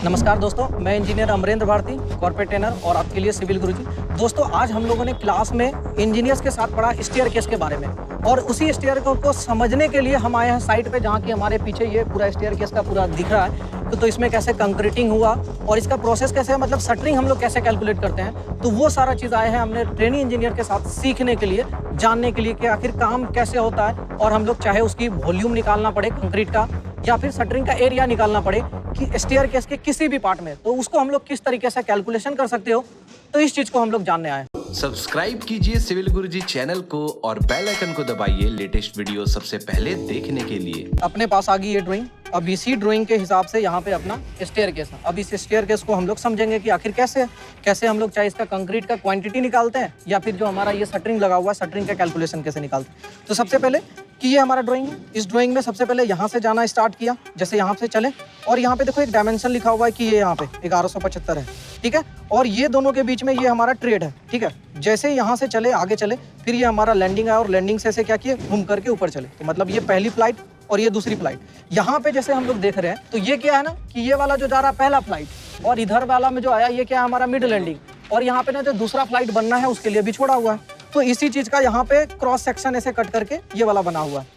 नमस्कार दोस्तों, मैं engineer Amarendra Bharti, corporate trainer और आपके लिए सिविल गुरुजी। दोस्तों, आज हम लोगों ने क्लास में इंजीनियर्स के साथ पढ़ा स्टेयरकेस के बारे में और उसी स्टेयरकेस को समझने के लिए हम आए हैं साइट पे, जहाँ की हमारे पीछे ये पूरा स्टेयरकेस का पूरा दिख रहा है। तो इसमें कैसे कंक्रीटिंग हुआ और इसका प्रोसेस कैसे है, मतलब शटरिंग हम लोग कैसे कैलकुलेट करते हैं, तो वो सारा चीज़ आए हैं हमने ट्रेनिंग इंजीनियर के साथ सीखने के लिए, जानने के लिए कि आखिर काम कैसे होता है। और हम लोग चाहे उसकी वॉल्यूम निकालना पड़े कंक्रीट का या फिर शटरिंग का एरिया निकालना पड़े कि स्टेयरकेस के किसी भी पार्ट में, तो उसको हम लोग किस तरीके से कैलकुलेशन कर सकते हो, तो इस चीज़ को हम लोग जानने आए हैं। सब्सक्राइब कीजिए सिविल गुरुजी चैनल को और बेल आइकन को दबाइए लेटेस्ट वीडियो सबसे पहले देखने के लिए। अपने पास आ गई ये ड्राइंग। अब इसी ड्राइंग के हिसाब से यहाँ पे अपना स्टेयरकेस है। अब इस स्टेयरकेस को हम लोग समझेंगे कि आखिर कैसे हम लोग चाहे इसका कंक्रीट का क्वांटिटी निकालते हैं या फिर जो हमारा ये शटरिंग लगा हुआ है, शटरिंग का कैलकुलेशन कैसे निकालते हैं। तो सबसे पहले कि ये हमारा ड्राइंग है, इस ड्राइंग में सबसे पहले यहाँ से जाना स्टार्ट किया, जैसे यहाँ से चले और यहाँ पे देखो एक डायमेंशन लिखा हुआ है कि ये यहाँ पे 1175 है, ठीक है। और ये दोनों के बीच में ये हमारा ट्रेड है, ठीक है। जैसे यहाँ से चले आगे चले, फिर ये हमारा लैंडिंग है और लैंडिंग से क्या किए, घूम करके ऊपर चले, तो मतलब ये पहली फ्लाइट और ये दूसरी फ्लाइट। यहाँ पे जैसे हम लोग देख रहे हैं तो ये क्या है ना कि ये वाला जो जा रहा है पहला फ्लाइट और इधर वाला में जो आया ये क्या है, हमारा मिड लैंडिंग। और यहाँ पे ना जो दूसरा फ्लाइट बनना है उसके लिए भी छोड़ा हुआ है, तो इसी चीज का यहाँ पे क्रॉस सेक्शन ऐसे कट करके ये वाला बना हुआ है,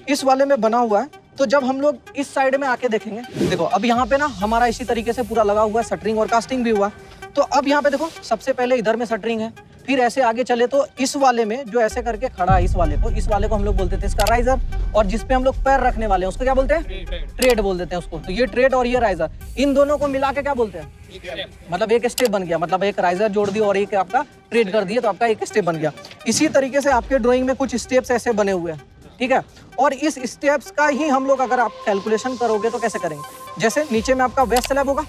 इस वाले में बना हुआ है। तो जब हम लोग इस साइड में आके देखेंगे, देखो अब यहाँ पे ना हमारा इसी तरीके से पूरा लगा हुआ है, शटरिंग और कास्टिंग भी हुआ। तो अब यहाँ पे देखो सबसे पहले इधर में शटरिंग है, फिर ऐसे आगे चले तो इस वाले में जो ऐसे करके खड़ा है, इस वाले को हम लोग बोलते थे इसका राइजर, और जिसपे हम लोग पैर रखने वाले हैं उसको क्या बोलते हैं, ट्रेड बोल देते हैं उसको। तो ये ट्रेड और ये राइजर, इन दोनों को मिला के क्या बोलते हैं, मतलब एक स्टेप बन गया, मतलब एक राइजर जोड़ दिया और एक आपका ट्रेड कर दिया तो आपका एक स्टेप बन गया। इसी तरीके से आपके ड्राइंग में कुछ स्टेप्स ऐसे बने हुए हैं, ठीक है। और इस स्टेप्स का ही हम लोग अगर आप कैलकुलेशन करोगे तो कैसे करेंगे, जैसे नीचे में आपका वेस्ट स्लैब होगा,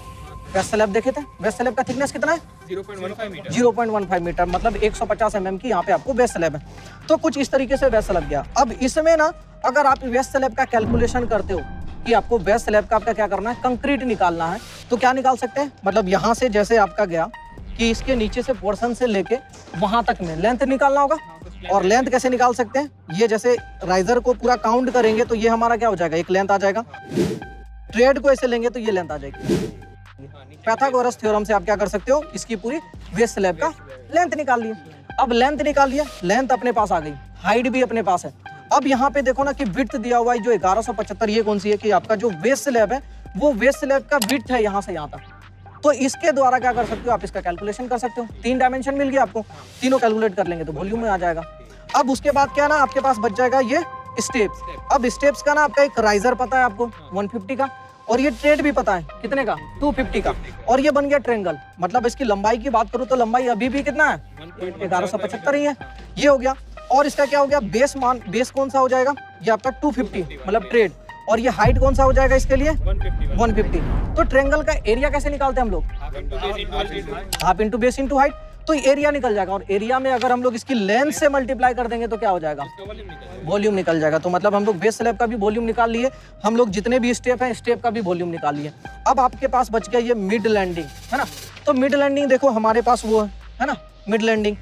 वेस्ट स्लैब देखे थे, वेस्ट स्लैब का थिकनेस कितना है, 0.15 मीटर, मतलब 150 mm की यहाँ पे आपको वेस्ट स्लैब है। तो कुछ इस तरीके से वेस्ट स्लैब गया। अब इसमें ना अगर आप वेस्ट स्लैब का कैलकुलेशन करते हो कि आपको वेस्ट स्लैब का आपका क्या करना है, कंक्रीट निकालना है, तो क्या निकाल सकते हैं, मतलब यहाँ से जैसे आपका गया कि इसके नीचे से पोर्शन से लेके वहां तक में लेंथ निकालना होगा। और लेंथ कैसे निकाल सकते हैं, ये जैसे राइजर को पूरा काउंट करेंगे तो ये हमारा क्या हो जाएगा, एक लेंथ आ जाएगा। ट्रेड को ऐसे लेंगे तो ये लेंथ आ जाएगी। पाइथागोरस थ्योरम से आप क्या कर सकते हो, इसकी पूरी वेस्ट स्लैब का लेंथ निकाल लिया। अब लेंथ निकाल लिया, लेंथ अपने पास आ गई, हाइट भी अपने पास है। अब यहाँ पे देखो ना कि विड्थ दिया हुआ है जो 1175, ये कौन सी है कि आपका जो वेस्ट स्लैब है वो वेस्ट स्लैब का विड्थ है यहाँ से यहाँ तक। तो इसके द्वारा क्या कर सकते हो, आप इसका कैलकुलेशन कर सकते हो। 3 डायमेंशन मिल गया आपको, तीनों कैलकुलेट कर लेंगे तो वॉल्यूम में आ जाएगा। अब उसके बाद क्या ना आपके पास बच जाएगा ये स्टेप्स। अब स्टेप्स का ना आपका एक राइजर पता है आपको 150 का, और ये ट्रेड भी पता है कितने का, 250 का, और ये बन गया ट्रेंगल। मतलब इसकी लंबाई की बात करूं तो लंबाई अभी भी कितना है, 1175 ही है, ये हो गया। और इसका क्या हो गया, बेस कौन सा हो जाएगा, ये आपका 250 मतलब ट्रेड, और ये हाइट कौन सा हो जाएगा इसके लिए 150। तो ट्रेंगल का एरिया कैसे निकालते हैं हम लोग, half into base into height, तो एरिया निकल जाएगा। और एरिया में अगर हम लोग इसकी लेंथ से मल्टीप्लाई कर देंगे तो क्या हो जाएगा, वॉल्यूम निकल जाएगा। तो मतलब हम लोग बेस स्लैब का भी वॉल्यूम निकाल लिए, हम लोग जितने भी स्टेप हैं स्टेप का भी वॉल्यूम निकाल लिए। अब आपके पास बच गया ये मिड लैंडिंग, है ना। तो मिड लैंडिंग देखो हमारे पास वो है ना, मिड लैंडिंग।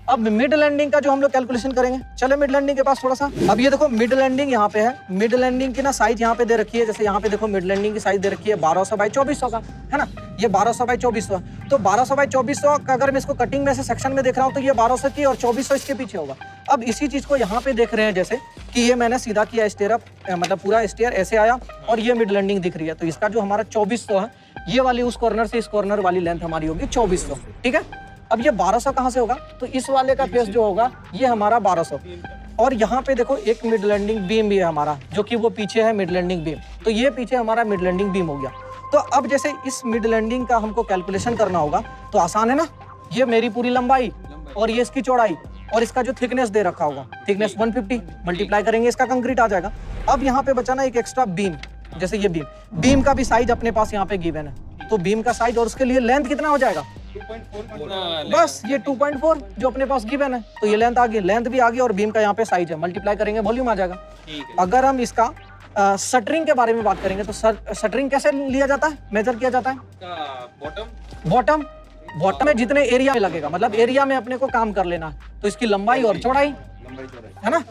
अब मिड लैंडिंग का जो हम लोग कैलकुलेशन करेंगे, चले मिड लैंडिंग के पास थोड़ा सा। अब ये देखो मिड लैंडिंग यहाँ पे है, मिड लैंडिंग की ना साइज यहाँ पे दे रखी है, जैसे यहाँ पे देखो मिड लैंडिंग की साइज दे रखी है 1200 बाई 2400 का, है ना। ये 1200 बाई 2400, तो 1200 बाई 2400 का अगर मैं इसको कटिंग में से सेक्शन में देख रहा हूँ तो ये 1200 की और 2400 इसके पीछे होगा। अब इसी चीज को यहाँ पे देख रहे हैं, जैसे कि ये मैंने सीधा किया स्टेयर अप, मतलब पूरा स्टेयर ऐसे आया और ये मिड लैंडिंग दिख रही है, तो इसका जो हमारा 2400 है, ये वाली उस कॉर्नर से इस कॉर्नर वाली लेंथ हमारी होगी 2400, ठीक है। अब ये 1200 कहाँ से होगा, तो इस वाले का फेस जो होगा ये हमारा 1200, और यहाँ पे देखो एक मिड लैंडिंग बीम भी है हमारा, जो कि वो पीछे है मिड लैंडिंग बीम, तो ये पीछे हमारा मिड लैंडिंग बीम हो गया। तो अब जैसे इस मिड लैंडिंग का हमको कैलकुलेशन करना होगा तो आसान है ना, ये मेरी पूरी लंबाई और ये इसकी चौड़ाई और इसका जो थिकनेस दे रखा होगा, थिकनेस 150 मल्टीप्लाई करेंगे इसका कंक्रीट आ जाएगा। अब यहाँ पे बचा ना एक एक्स्ट्रा बीम, जैसे ये बीम का भी साइज अपने पास यहाँ पे गिवन है, तो बीम का साइज और उसके लिए लेंथ कितना हो जाएगा, 2.4, बस ये 2.4 जो अपने पास गिवन है, तो ये लेंथ आ गई, लेंथ भी आ गई और बीम का यहाँ पे साइज है, मल्टीप्लाई करेंगे वॉल्यूम आ जाएगा। अगर हम इसका शटरिंग के बारे में बात करेंगे तो शटरिंग कैसे लिया जाता है, मेजर किया जाता है, बॉटम में जितने एरिया में लगेगा, मतलब एरिया में अपने को काम कर लेना है, तो इसकी लंबाई और चौड़ाई है ना।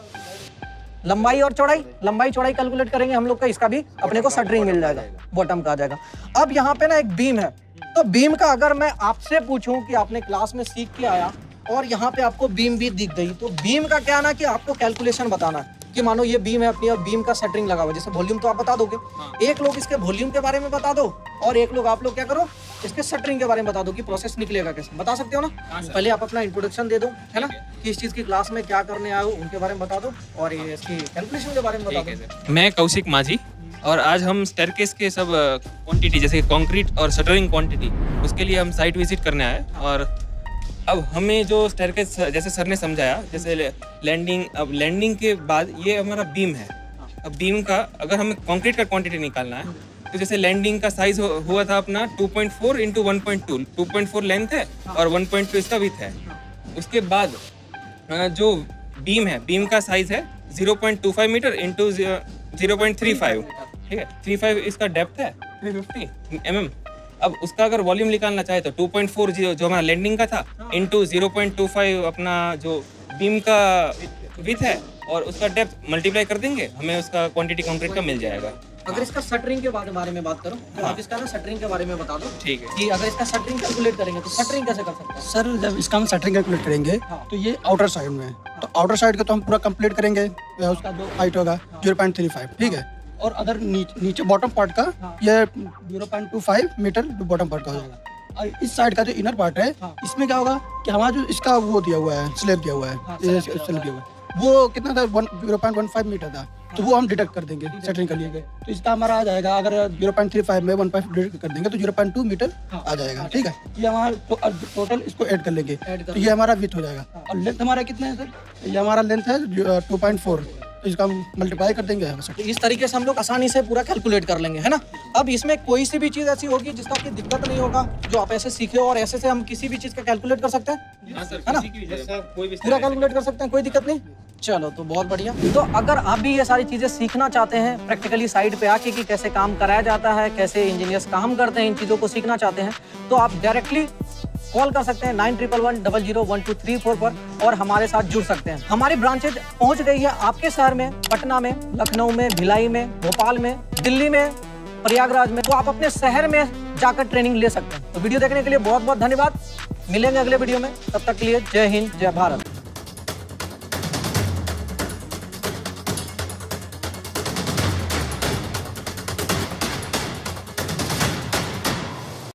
लंबाई और चौड़ाई, लंबाई चौड़ाई कैलकुलेट करेंगे हम लोग का, इसका भी अपने को शटरिंग मिल जाएगा, बॉटम का आ जाएगा। अब यहाँ पे ना एक बीम है, तो बीम का अगर मैं आपसे पूछूं कि आपने क्लास में सीख के आया और यहाँ पे आपको बीम भी दिख गई, तो बीम का क्या ना कि आपको कैलकुलेशन बताना है कि मानो ये बीम है अपनी और बीम का शटरिंग लगा हुआ, जैसे वॉल्यूम तो आप बता दोगे, एक लोग इसके वॉल्यूम के बारे में बता दो और एक लोग आप लोग क्या करो इसके शटरिंग के बारे में बता दो कि प्रोसेस निकलेगा कैसे, बता सकते हो ना। पहले आप अपना इंट्रोडक्शन दे दो, है ना, कि इस चीज की क्लास में क्या करने आए हो उनके बारे में बता दो और ये इसकी कैलकुलेशन के बारे में बता दो। मैं कौशिक माझी और आज हम स्टेयरकेस के सब क्वांटिटी जैसे कंक्रीट और शटरिंग क्वांटिटी उसके लिए हम साइट विजिट करने आए। और अब हमें जो स्टेयरकेस जैसे सर ने समझाया, जैसे लैंडिंग, अब लैंडिंग के बाद ये हमारा बीम है। अब बीम का अगर हमें कंक्रीट का क्वांटिटी निकालना है तो जैसे लैंडिंग का साइज हुआ था अपना 2.4 इंटू 1.2, 2.4 लेंथ है और 1.2 इसका विड्थ है। उसके बाद जो बीम है, बीम का साइज है 0.25 मीटर इंटू 0.35, ठीक है, 35 इसका डेप्थ है, 350 अब उसका अगर वॉल्यूम निकालना चाहे तो 2.4 जो हमारा लैंडिंग का था इंटू 0.25 अपना जो बीम का विड्थ है और उसका डेप्थ मल्टीप्लाई कर देंगे, हमें उसका क्वांटिटी कंक्रीट का मिल जाएगा। अगर इसका शटरिंग के बारे में बात करो तो आप इसका ना शटरिंग के बारे में बता दो, ठीक है, कि अगर इसका शटरिंग कैलकुलेट करेंगे तो शटरिंग कैसे कर सकते हैं। सर जब इसका हम शटरिंग कैलकुलेट करेंगे तो ये आउटर साइड में है, तो आउटर साइड का तो हम पूरा कंप्लीट करेंगे, उसका जो हाइट होगा 0.35, ठीक है, और अगर नीचे बॉटम पार्ट का ये 0.25 मीटर बॉटम पार्ट का हो जाएगा। और इस साइड का जो इनर पार्ट है इसमें क्या होगा कि हमारा जो इसका वो दिया हुआ है, स्लैब दिया हुआ है, स्लैब दिया हुआ है, वो कितना था 0.15 मीटर था, तो वो हम डिडक्ट कर देंगे शटरिंग के लिए। तो इसका हमारा आ जाएगा, अगर 0.35 में 1.5 डिडक्ट कर देंगे तो 0.2 मीटर आ जाएगा, ठीक है। ये हमारा टोटल इसको ऐड कर लेंगे तो ये हमारा विड्थ हो जाएगा। और लेंथ हमारा कितना है सर, ये हमारा लेंथ है 2.4, तो इसका हम मल्टीप्लाई कर देंगे। तो इस तरीके से हम लोग आसानी से पूरा कैलकुलेट कर लेंगे, है ना। अब इसमें कोई सी भी चीज़ ऐसी होगी जिसका कोई दिक्कत नहीं होगा, जो आप ऐसे सीखे हो और ऐसे से हम किसी भी चीज़ का कैलकुलेट कर सकते हैं, है ना, पूरा कैलकुलेट कर सकते हैं, कोई दिक्कत नहीं। चलो तो बहुत बढ़िया। तो अगर आप भी ये सारी चीज़ें सीखना चाहते हैं प्रैक्टिकली साइड पे आके कि कैसे काम कराया जाता है, कैसे इंजीनियर्स काम करते हैं, इन चीज़ों को सीखना चाहते हैं तो आप डायरेक्टली कॉल कर सकते हैं 9111001234 पर और हमारे साथ जुड़ सकते हैं। हमारी ब्रांचेज पहुंच गई है आपके शहर में, पटना में, लखनऊ में, भिलाई में, भोपाल में, दिल्ली में, प्रयागराज में, तो आप अपने शहर में जाकर ट्रेनिंग ले सकते हैं। तो वीडियो देखने के लिए बहुत बहुत धन्यवाद। मिलेंगे अगले वीडियो में, तब तक के लिए जय हिंद, जय भारत।